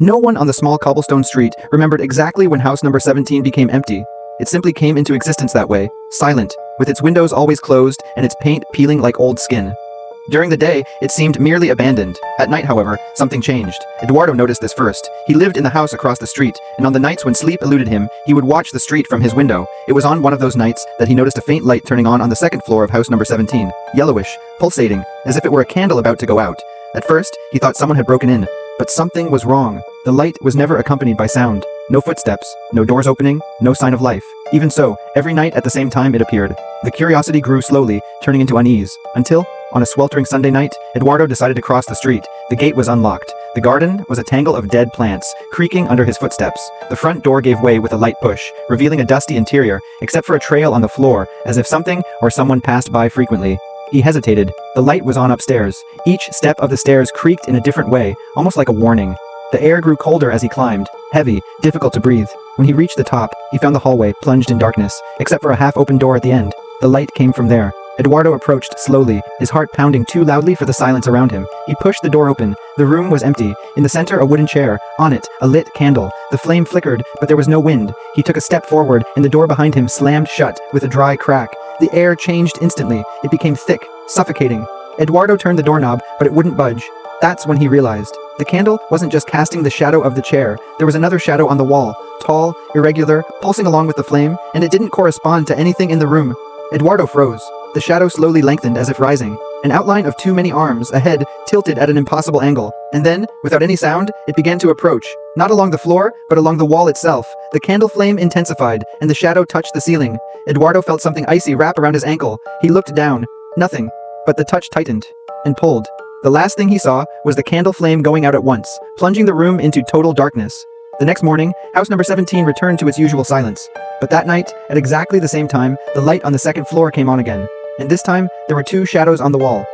No one on the small cobblestone street remembered exactly when house number 17 became empty. It simply came into existence that way, silent, with its windows always closed and its paint peeling like old skin. During the day, it seemed merely abandoned. At night, however, something changed. Eduardo noticed this first. He lived in the house across the street, and on the nights when sleep eluded him, he would watch the street from his window. It was on one of those nights that he noticed a faint light turning on the second floor of house number 17, yellowish, pulsating, as if it were a candle about to go out. At first, he thought someone had broken in, but something was wrong. The light was never accompanied by sound. No footsteps, no doors opening, no sign of life. Even so, every night at the same time it appeared. The curiosity grew slowly, turning into unease, until, on a sweltering Sunday night, Eduardo decided to cross the street. The gate was unlocked. The garden was a tangle of dead plants, creaking under his footsteps. The front door gave way with a light push, revealing a dusty interior, except for a trail on the floor, as if something or someone passed by frequently. He hesitated. The light was on upstairs. Each step of the stairs creaked in a different way, almost like a warning. The air grew colder as he climbed, heavy, difficult to breathe. When he reached the top, he found the hallway plunged in darkness, except for a half-open door at the end. The light came from there. Eduardo approached slowly, his heart pounding too loudly for the silence around him. He pushed the door open. The room was empty. In the center, a wooden chair. On it, a lit candle. The flame flickered, but there was no wind. He took a step forward, and the door behind him slammed shut with a dry crack. The air changed instantly. It became thick, suffocating. Eduardo turned the doorknob, but it wouldn't budge. That's when he realized. The candle wasn't just casting the shadow of the chair. There was another shadow on the wall, tall, irregular, pulsing along with the flame, and it didn't correspond to anything in the room. Eduardo froze. The shadow slowly lengthened as if rising. An outline of too many arms, a head tilted at an impossible angle. And then, without any sound, it began to approach. Not along the floor, but along the wall itself. The candle flame intensified, and the shadow touched the ceiling. Eduardo felt something icy wrap around his ankle. He looked down. Nothing. But the touch tightened. And pulled. The last thing he saw was the candle flame going out at once, plunging the room into total darkness. The next morning, house number 17 returned to its usual silence. But that night, at exactly the same time, the light on the second floor came on again. And this time, there were two shadows on the wall.